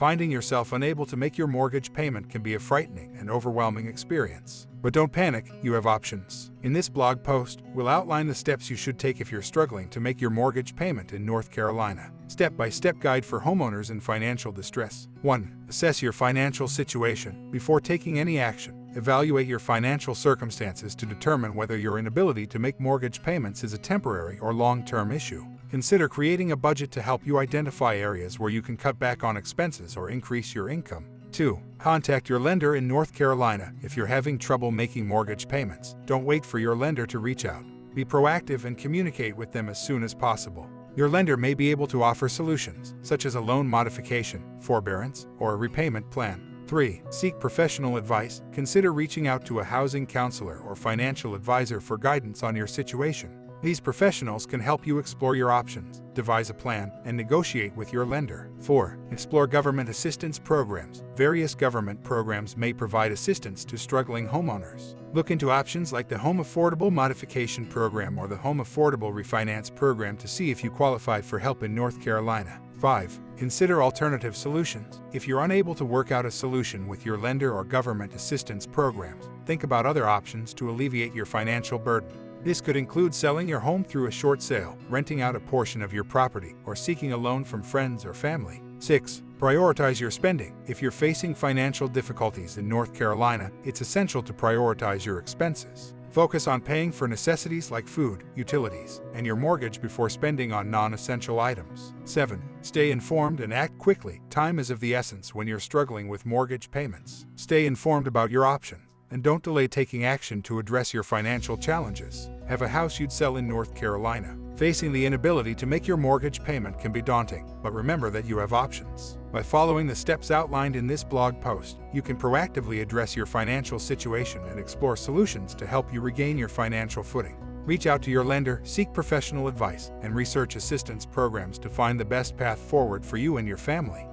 Finding yourself unable to make your mortgage payment can be a frightening and overwhelming experience. But don't panic, you have options. In this blog post, we'll outline the steps you should take if you're struggling to make your mortgage payment in North Carolina. Step-by-step guide for homeowners in financial distress. 1. Assess your financial situation. Before taking any action, evaluate your financial circumstances to determine whether your inability to make mortgage payments is a temporary or long-term issue. Consider creating a budget to help you identify areas where you can cut back on expenses or increase your income. 2. Contact your lender in North Carolina if you're having trouble making mortgage payments. Don't wait for your lender to reach out. Be proactive and communicate with them as soon as possible. Your lender may be able to offer solutions, such as a loan modification, forbearance, or a repayment plan. 3. Seek professional advice. Consider reaching out to a housing counselor or financial advisor for guidance on your situation. These professionals can help you explore your options, devise a plan, and negotiate with your lender. 4. Explore government assistance programs. Various government programs may provide assistance to struggling homeowners. Look into options like the Home Affordable Modification Program or the Home Affordable Refinance Program to see if you qualify for help in North Carolina. 5. Consider alternative solutions. If you're unable to work out a solution with your lender or government assistance programs, think about other options to alleviate your financial burden. This could include selling your home through a short sale, renting out a portion of your property, or seeking a loan from friends or family. 6. Prioritize your spending. If you're facing financial difficulties in North Carolina, it's essential to prioritize your expenses. Focus on paying for necessities like food, utilities, and your mortgage before spending on non-essential items. 7. Stay informed and act quickly. Time is of the essence when you're struggling with mortgage payments. Stay informed about your options, and don't delay taking action to address your financial challenges. Have a house you'd sell in North Carolina. Facing the inability to make your mortgage payment can be daunting, but remember that you have options. By following the steps outlined in this blog post, you can proactively address your financial situation and explore solutions to help you regain your financial footing. Reach out to your lender, seek professional advice, and research assistance programs to find the best path forward for you and your family.